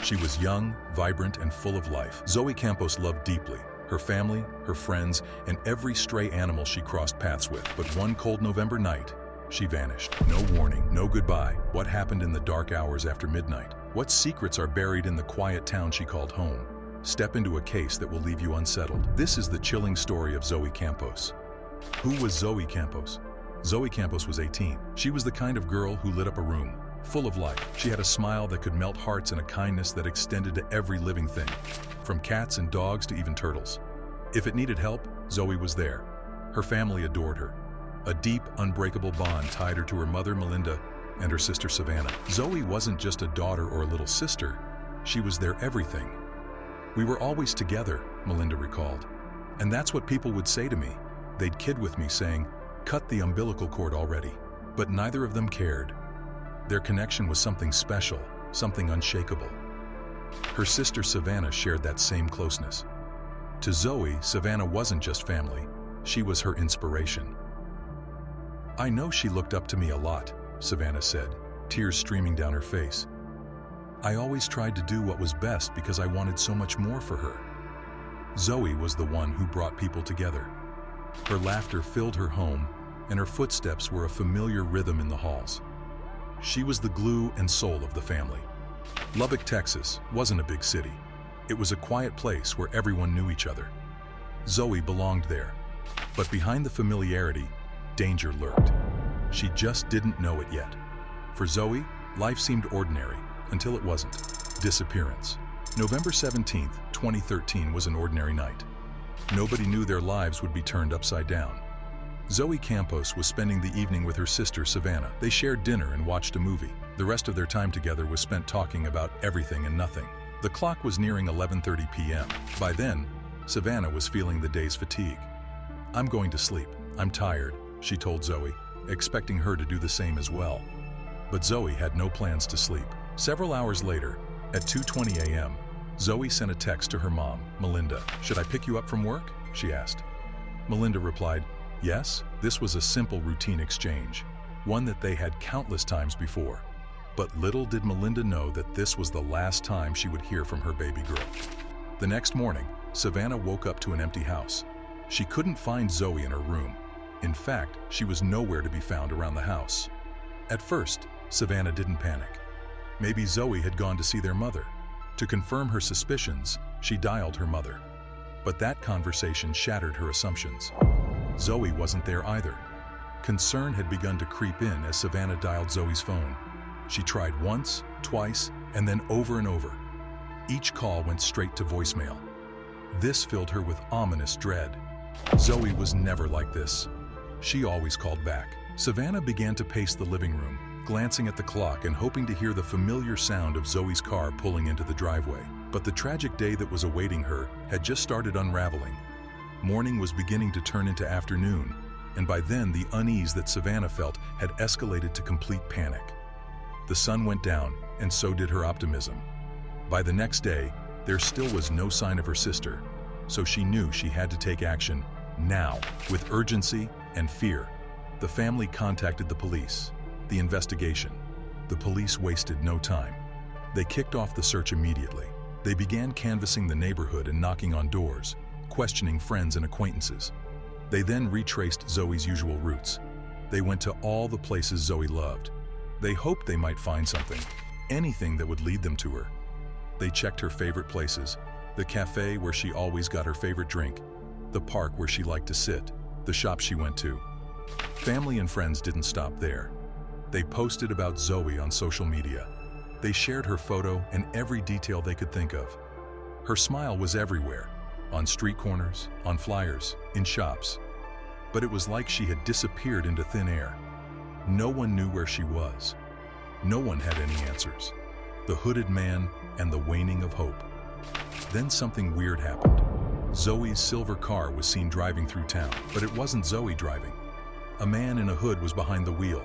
She was young, vibrant, and full of life. Zoe Campos loved deeply her family, her friends, and every stray animal she crossed paths with. But one cold November night, she vanished. No warning, no goodbye. What happened in the dark hours after midnight? What secrets are buried in the quiet town she called home? Step into a case that will leave you unsettled. This is the chilling story of Zoe Campos. Who was Zoe Campos? Zoe Campos was 18. She was the kind of girl who lit up a room, full of life. She had a smile that could melt hearts and a kindness that extended to every living thing, from cats and dogs to even turtles. If it needed help, Zoe was there. Her family adored her. A deep, unbreakable bond tied her to her mother, Melinda, and her sister, Savannah. Zoe wasn't just a daughter or a little sister. She was their everything. We were always together, Melinda recalled. And that's what people would say to me. They'd kid with me saying, "Cut the umbilical cord already." But neither of them cared. Their connection was something special, something unshakable. Her sister Savannah shared that same closeness. To Zoe, Savannah wasn't just family, she was her inspiration. "I know she looked up to me a lot," Savannah said, tears streaming down her face. "I always tried to do what was best because I wanted so much more for her." Zoe was the one who brought people together. Her laughter filled her home, and her footsteps were a familiar rhythm in the halls. She was the glue and soul of the family. Lubbock, Texas, wasn't a big city. It was a quiet place where everyone knew each other. Zoe belonged there. But behind the familiarity, danger lurked. She just didn't know it yet. For Zoe, life seemed ordinary, until it wasn't. Disappearance. November 17th, 2013 was an ordinary night. Nobody knew their lives would be turned upside down. Zoe Campos was spending the evening with her sister Savannah. They shared dinner and watched a movie. The rest of their time together was spent talking about everything and nothing. The clock was nearing 11:30 p.m. By then, Savannah was feeling the day's fatigue. "I'm going to sleep. I'm tired," she told Zoe, expecting her to do the same as well. But Zoe had no plans to sleep. Several hours later, at 2:20 a.m., Zoe sent a text to her mom, Melinda. "Should I pick you up from work?" she asked. Melinda replied, "Yes." This was a simple routine exchange, one that they had countless times before. But little did Melinda know that this was the last time she would hear from her baby girl. The next morning, Savannah woke up to an empty house. She couldn't find Zoe in her room. In fact, she was nowhere to be found around the house. At first, Savannah didn't panic. Maybe Zoe had gone to see their mother. To confirm her suspicions, she dialed her mother. But that conversation shattered her assumptions. Zoe wasn't there either. Concern had begun to creep in as Savannah dialed Zoe's phone. She tried once, twice, and then over and over. Each call went straight to voicemail. This filled her with ominous dread. Zoe was never like this. She always called back. Savannah began to pace the living room, glancing at the clock and hoping to hear the familiar sound of Zoe's car pulling into the driveway. But the tragic day that was awaiting her had just started unraveling. Morning was beginning to turn into afternoon, and by then the unease that Savannah felt had escalated to complete panic. The sun went down, and so did her optimism. By the next day, there still was no sign of her sister, so she knew she had to take action now. With urgency and fear, the family contacted the police. The investigation. The police wasted no time. They kicked off the search immediately. They began canvassing the neighborhood and knocking on doors, questioning friends and acquaintances. They then retraced Zoe's usual routes. They went to all the places Zoe loved. They hoped they might find something, anything that would lead them to her. They checked her favorite places, the cafe where she always got her favorite drink, the park where she liked to sit, the shop she went to. Family and friends didn't stop there. They posted about Zoe on social media. They shared her photo and every detail they could think of. Her smile was everywhere, on street corners, on flyers, in shops. But it was like she had disappeared into thin air. No one knew where she was. No one had any answers. The hooded man and the waning of hope. Then something weird happened. Zoe's silver car was seen driving through town, but it wasn't Zoe driving. A man in a hood was behind the wheel.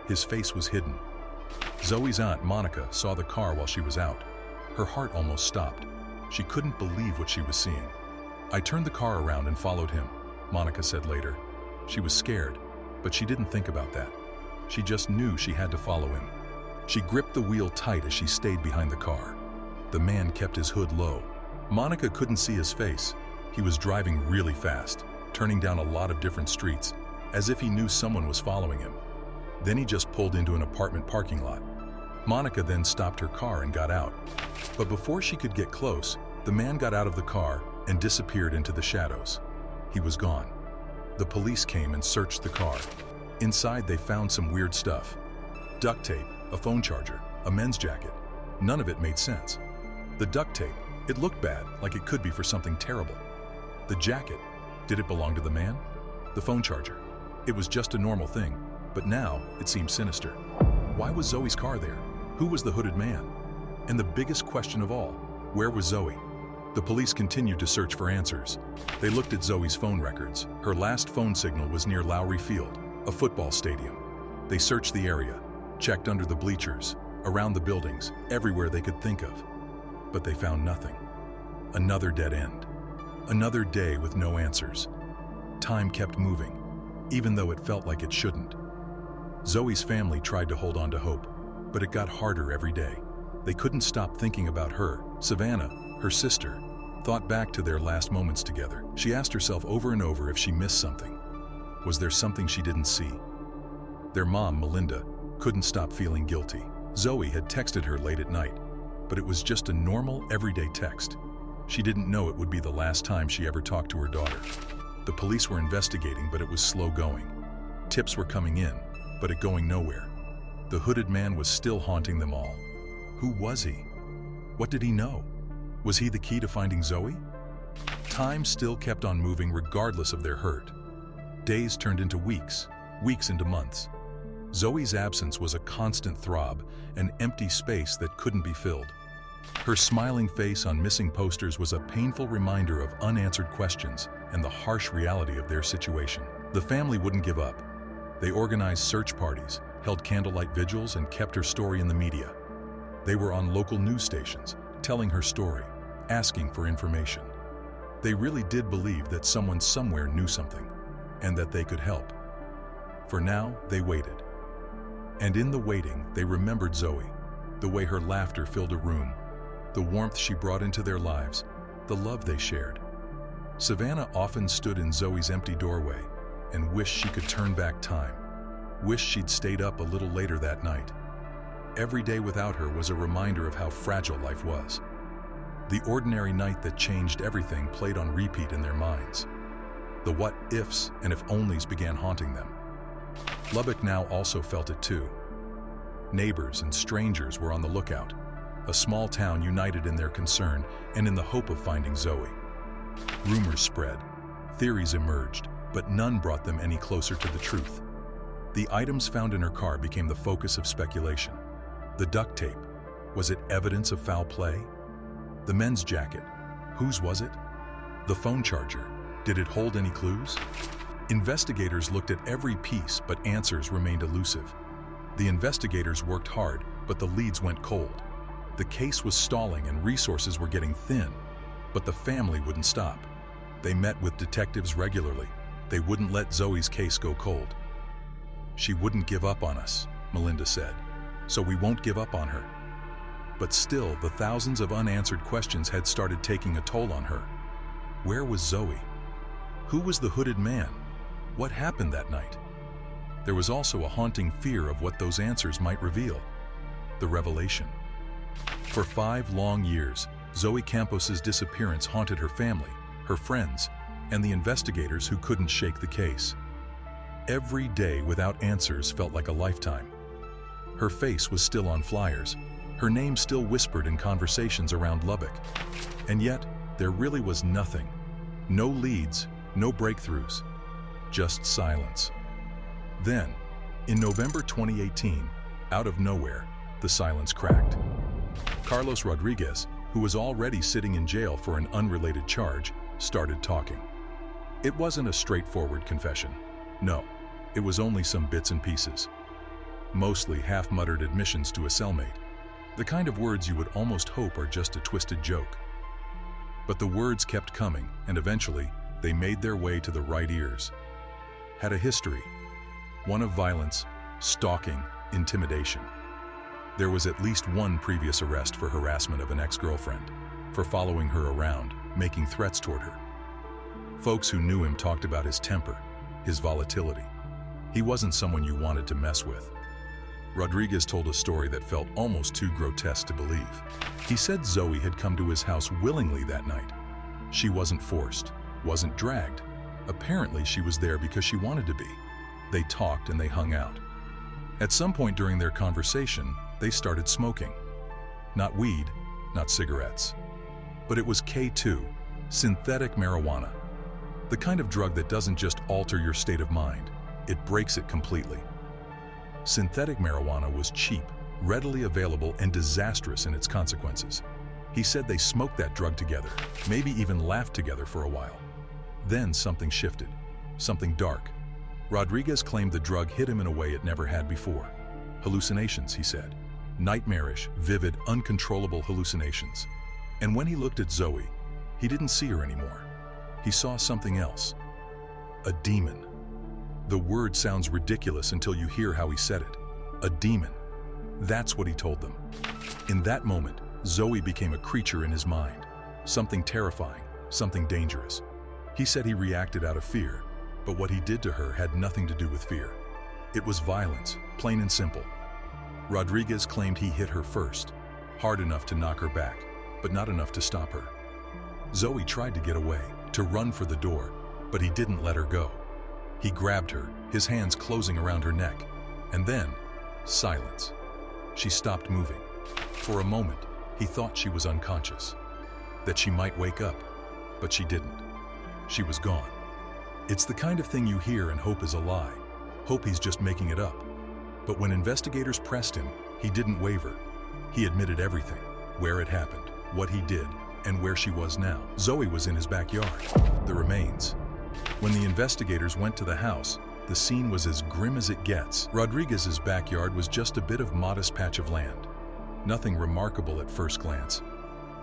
His face was hidden. Zoe's aunt, Monica, saw the car while she was out. Her heart almost stopped. She couldn't believe what she was seeing. "I turned the car around and followed him," Monica said later. She was scared, but she didn't think about that. She just knew she had to follow him. She gripped the wheel tight as she stayed behind the car. The man kept his hood low. Monica couldn't see his face. He was driving really fast, turning down a lot of different streets, as if he knew someone was following him. Then he just pulled into an apartment parking lot. Monica then stopped her car and got out. But before she could get close, the man got out of the car and disappeared into the shadows. He was gone. The police came and searched the car. Inside, they found some weird stuff. Duct tape, a phone charger, a men's jacket. None of it made sense. The duct tape, it looked bad, like it could be for something terrible. The jacket, did it belong to the man? The phone charger, it was just a normal thing, but now it seemed sinister. Why was Zoe's car there? Who was the hooded man? And the biggest question of all, where was Zoe? The police continued to search for answers. They looked at Zoe's phone records. Her last phone signal was near Lowry Field, a football stadium. They searched the area, checked under the bleachers, around the buildings, everywhere they could think of. But they found nothing. Another dead end. Another day with no answers. Time kept moving, even though it felt like it shouldn't. Zoe's family tried to hold on to hope, but it got harder every day. They couldn't stop thinking about her. Savannah, her sister, thought back to their last moments together. She asked herself over and over if she missed something. Was there something she didn't see? Their mom, Melinda, couldn't stop feeling guilty. Zoe had texted her late at night, but it was just a normal, everyday text. She didn't know it would be the last time she ever talked to her daughter. The police were investigating, but it was slow going. Tips were coming in, but it going nowhere. The hooded man was still haunting them all. Who was he? What did he know? Was he the key to finding Zoe? Time still kept on moving regardless of their hurt. Days turned into weeks, weeks into months. Zoe's absence was a constant throb, an empty space that couldn't be filled. Her smiling face on missing posters was a painful reminder of unanswered questions and the harsh reality of their situation. The family wouldn't give up. They organized search parties, held candlelight vigils, and kept her story in the media. They were on local news stations, telling her story, asking for information. They really did believe that someone somewhere knew something, and that they could help. For now, they waited. And in the waiting, they remembered Zoe, the way her laughter filled a room, the warmth she brought into their lives, the love they shared. Savannah often stood in Zoe's empty doorway and wished she could turn back time, wished she'd stayed up a little later that night. Every day without her was a reminder of how fragile life was. The ordinary night that changed everything played on repeat in their minds. The what-ifs and if-onlys began haunting them. Lubbock now also felt it too. Neighbors and strangers were on the lookout, a small town united in their concern and in the hope of finding Zoe. Rumors spread, theories emerged, but none brought them any closer to the truth. The items found in her car became the focus of speculation. The duct tape, was it evidence of foul play? The men's jacket, whose was it? The phone charger, did it hold any clues? Investigators looked at every piece, but answers remained elusive. The investigators worked hard, but the leads went cold. The case was stalling and resources were getting thin, but the family wouldn't stop. They met with detectives regularly. They wouldn't let Zoe's case go cold. She wouldn't give up on us, Melinda said, so we won't give up on her. But still, the thousands of unanswered questions had started taking a toll on her. Where was Zoe? Who was the hooded man? What happened that night? There was also a haunting fear of what those answers might reveal. The revelation. For 5 long years, Zoe Campos's disappearance haunted her family, her friends, and the investigators who couldn't shake the case. Every day without answers felt like a lifetime. Her face was still on flyers, her name still whispered in conversations around Lubbock. And yet, there really was nothing. No leads, no breakthroughs, just silence. Then, in November 2018, out of nowhere, the silence cracked. Carlos Rodriguez, who was already sitting in jail for an unrelated charge, started talking. It wasn't a straightforward confession. No, it was only some bits and pieces. Mostly half-muttered admissions to a cellmate. The kind of words you would almost hope are just a twisted joke. But the words kept coming, and eventually, they made their way to the right ears. Had a history. One of violence, stalking, intimidation. There was at least one previous arrest for harassment of an ex-girlfriend, for following her around, making threats toward her. Folks who knew him talked about his temper, his volatility. He wasn't someone you wanted to mess with. Rodriguez told a story that felt almost too grotesque to believe. He said Zoe had come to his house willingly that night. She wasn't forced, wasn't dragged. Apparently, she was there because she wanted to be. They talked and they hung out. At some point during their conversation, they started smoking. Not weed, not cigarettes. But it was K2, synthetic marijuana. The kind of drug that doesn't just alter your state of mind, it breaks it completely. Synthetic marijuana was cheap, readily available, and disastrous in its consequences. He said they smoked that drug together, maybe even laughed together for a while. Then something shifted, something dark. Rodriguez claimed the drug hit him in a way it never had before. Hallucinations, he said. Nightmarish, vivid, uncontrollable hallucinations. And when he looked at Zoe, he didn't see her anymore. He saw something else. A demon. The word sounds ridiculous until you hear how he said it. A demon. That's what he told them. In that moment, Zoe became a creature in his mind. Something terrifying, something dangerous. He said he reacted out of fear, but what he did to her had nothing to do with fear. It was violence, plain and simple. Rodriguez claimed he hit her first, hard enough to knock her back, but not enough to stop her. Zoe tried to get away, to run for the door, but he didn't let her go. He grabbed her, his hands closing around her neck, and then, silence. She stopped moving. For a moment, he thought she was unconscious, that she might wake up, but she didn't. She was gone. It's the kind of thing you hear and hope is a lie, hope he's just making it up. But when investigators pressed him, he didn't waver. He admitted everything, where it happened, what he did, and where she was now. Zoe was in his backyard, the remains. When the investigators went to the house, the scene was as grim as it gets. Rodriguez's backyard was just a bit of modest patch of land. Nothing remarkable at first glance.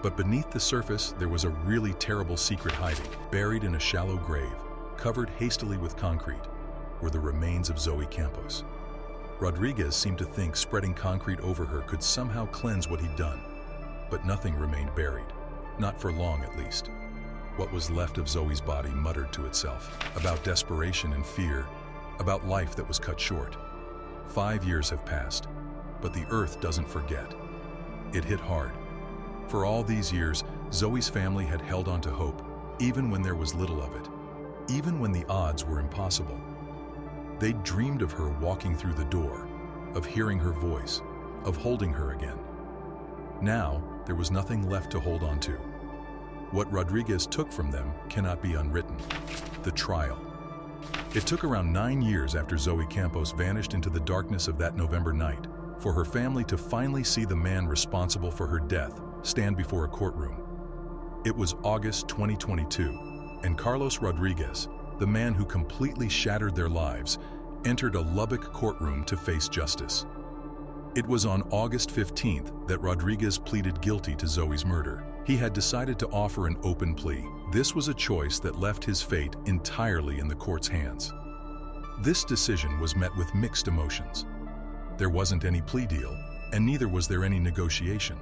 But beneath the surface, there was a really terrible secret hiding. Buried in a shallow grave, covered hastily with concrete, were the remains of Zoe Campos. Rodriguez seemed to think spreading concrete over her could somehow cleanse what he'd done. But nothing remained buried. Not for long, at least. What was left of Zoe's body muttered to itself, about desperation and fear, about life that was cut short. 5 years have passed, but the earth doesn't forget. It hit hard. For all these years, Zoe's family had held on to hope, even when there was little of it, even when the odds were impossible. They dreamed of her walking through the door, of hearing her voice, of holding her again. Now, there was nothing left to hold on to. What Rodriguez took from them cannot be unwritten. The trial. It took around 9 years after Zoe Campos vanished into the darkness of that November night for her family to finally see the man responsible for her death stand before a courtroom. It was August 2022, and Carlos Rodriguez, the man who completely shattered their lives, entered a Lubbock courtroom to face justice. It was on August 15th that Rodriguez pleaded guilty to Zoe's murder. He had decided to offer an open plea. This was a choice that left his fate entirely in the court's hands. This decision was met with mixed emotions. There wasn't any plea deal, and neither was there any negotiation.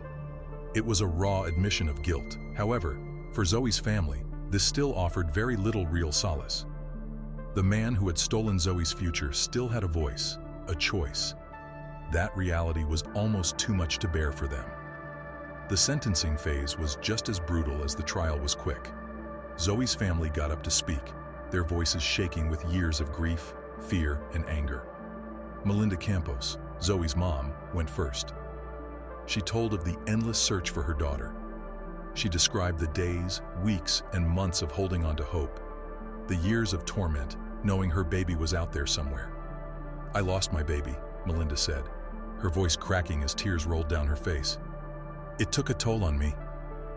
It was a raw admission of guilt. However, for Zoe's family, this still offered very little real solace. The man who had stolen Zoe's future still had a voice, a choice. That reality was almost too much to bear for them. The sentencing phase was just as brutal as the trial was quick. Zoe's family got up to speak, their voices shaking with years of grief, fear, and anger. Melinda Campos, Zoe's mom, went first. She told of the endless search for her daughter. She described the days, weeks, and months of holding on to hope, the years of torment, knowing her baby was out there somewhere. "I lost my baby," Melinda said, her voice cracking as tears rolled down her face. "It took a toll on me.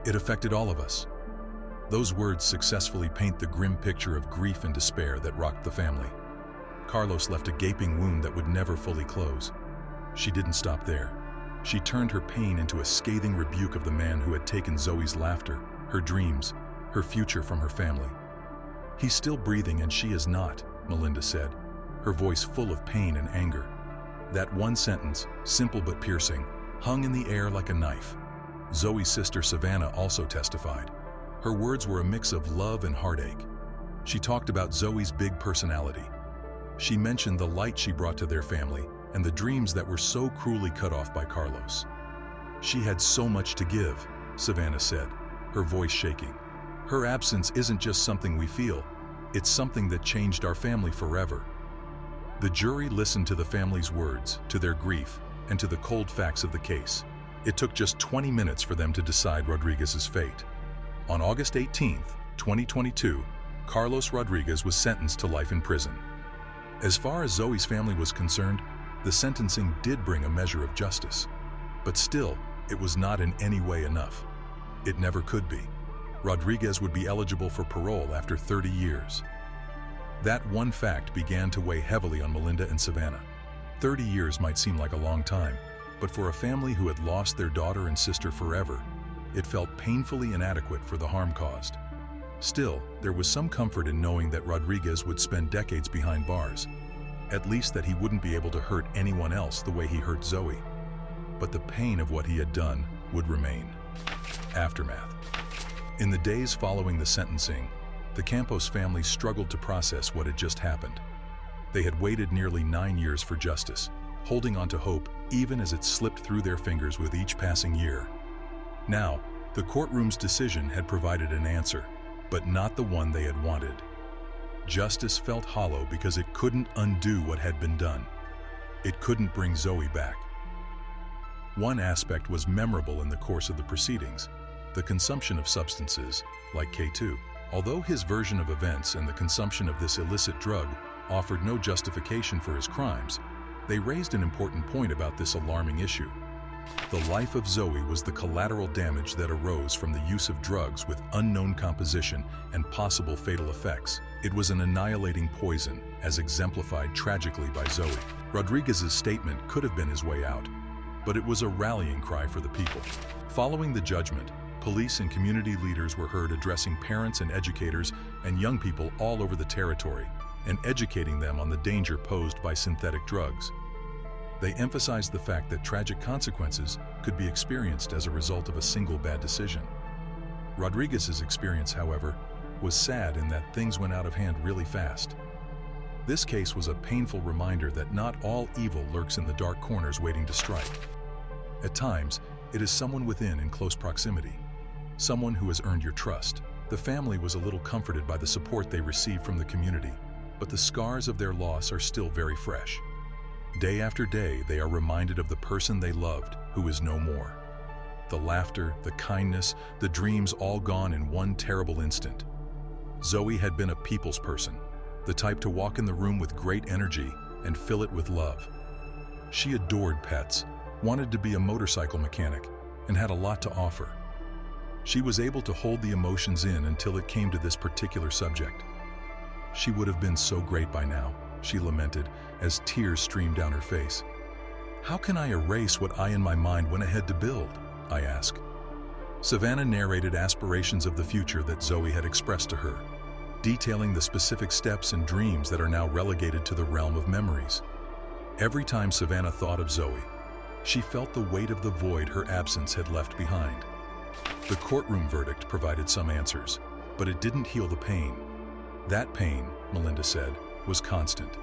It affected all of us." Those words successfully paint the grim picture of grief and despair that rocked the family. Carlos left a gaping wound that would never fully close. She didn't stop there. She turned her pain into a scathing rebuke of the man who had taken Zoe's laughter, her dreams, her future from her family. "He's still breathing and she is not," Melinda said, her voice full of pain and anger. That one sentence, simple but piercing, hung in the air like a knife. Zoe's sister Savannah also testified. Her words were a mix of love and heartache. She talked about Zoe's big personality. She mentioned the light she brought to their family and the dreams that were so cruelly cut off by Carlos. "She had so much to give," Savannah said, her voice shaking. "Her absence isn't just something we feel, it's something that changed our family forever." The jury listened to the family's words, to their grief, and to the cold facts of the case. It took just 20 minutes for them to decide Rodriguez's fate. On August 18, 2022, Carlos Rodriguez was sentenced to life in prison. As far as Zoe's family was concerned, the sentencing did bring a measure of justice. But still, it was not in any way enough. It never could be. Rodriguez would be eligible for parole after 30 years. That one fact began to weigh heavily on Melinda and Savannah. 30 years might seem like a long time, but for a family who had lost their daughter and sister forever, it felt painfully inadequate for the harm caused. Still, there was some comfort in knowing that Rodriguez would spend decades behind bars, at least that he wouldn't be able to hurt anyone else the way he hurt Zoe. But the pain of what he had done would remain. Aftermath. In the days following the sentencing, the Campos family struggled to process what had just happened. They had waited nearly 9 years for justice, holding on to hope even as it slipped through their fingers with each passing year. Now, the courtroom's decision had provided an answer, but not the one they had wanted. Justice felt hollow because it couldn't undo what had been done. It couldn't bring Zoe back. One aspect was memorable in the course of the proceedings: the consumption of substances, like K2. Although his version of events and the consumption of this illicit drug offered no justification for his crimes, they raised an important point about this alarming issue. The life of Zoe was the collateral damage that arose from the use of drugs with unknown composition and possible fatal effects. It was an annihilating poison, as exemplified tragically by Zoe. Rodriguez's statement could have been his way out, but it was a rallying cry for the people. Following the judgment, police and community leaders were heard addressing parents and educators and young people all over the territory and educating them on the danger posed by synthetic drugs. They emphasized the fact that tragic consequences could be experienced as a result of a single bad decision. Rodriguez's experience, however, was sad in that things went out of hand really fast. This case was a painful reminder that not all evil lurks in the dark corners waiting to strike. At times, it is someone within in close proximity, someone who has earned your trust. The family was a little comforted by the support they received from the community, but the scars of their loss are still very fresh. Day after day, they are reminded of the person they loved who is no more. The laughter, the kindness, the dreams all gone in one terrible instant. Zoe had been a people's person, the type to walk in the room with great energy and fill it with love. She adored pets, wanted to be a motorcycle mechanic, and had a lot to offer. She was able to hold the emotions in until it came to this particular subject. She would have been so great by now, she lamented as tears streamed down her face. "How can I erase what I in my mind went ahead to build?" I asked. Savannah narrated aspirations of the future that Zoe had expressed to her, detailing the specific steps and dreams that are now relegated to the realm of memories. Every time Savannah thought of Zoe, she felt the weight of the void her absence had left behind. The courtroom verdict provided some answers, but it didn't heal the pain. That pain, Melinda said, was constant.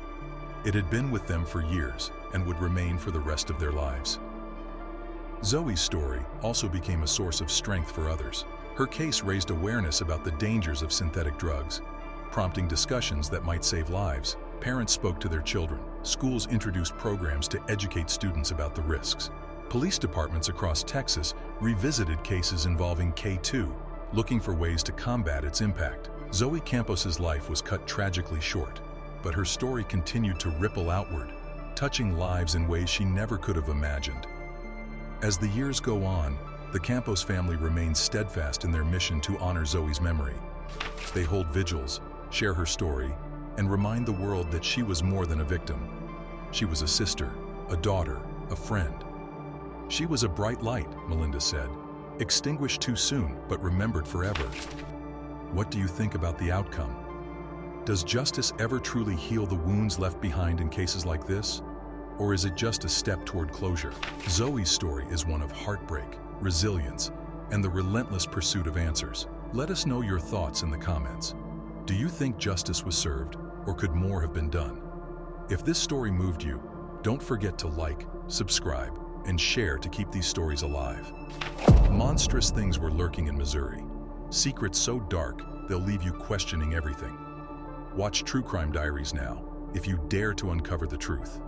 It had been with them for years and would remain for the rest of their lives. Zoe's story also became a source of strength for others. Her case raised awareness about the dangers of synthetic drugs, prompting discussions that might save lives. Parents spoke to their children. Schools introduced programs to educate students about the risks. Police departments across Texas revisited cases involving K2, looking for ways to combat its impact. Zoe Campos's life was cut tragically short, but her story continued to ripple outward, touching lives in ways she never could have imagined. As the years go on, the Campos family remains steadfast in their mission to honor Zoe's memory. They hold vigils, share her story, and remind the world that she was more than a victim. She was a sister, a daughter, a friend. She was a bright light, Melinda said, extinguished too soon, but remembered forever. What do you think about the outcome? Does justice ever truly heal the wounds left behind in cases like this? Or is it just a step toward closure? Zoe's story is one of heartbreak, resilience, and the relentless pursuit of answers. Let us know your thoughts in the comments. Do you think justice was served, or could more have been done? If this story moved you, don't forget to like, subscribe, and share to keep these stories alive. Monstrous things were lurking in Missouri. Secrets so dark, they'll leave you questioning everything. Watch True Crime Diaries now, if you dare to uncover the truth.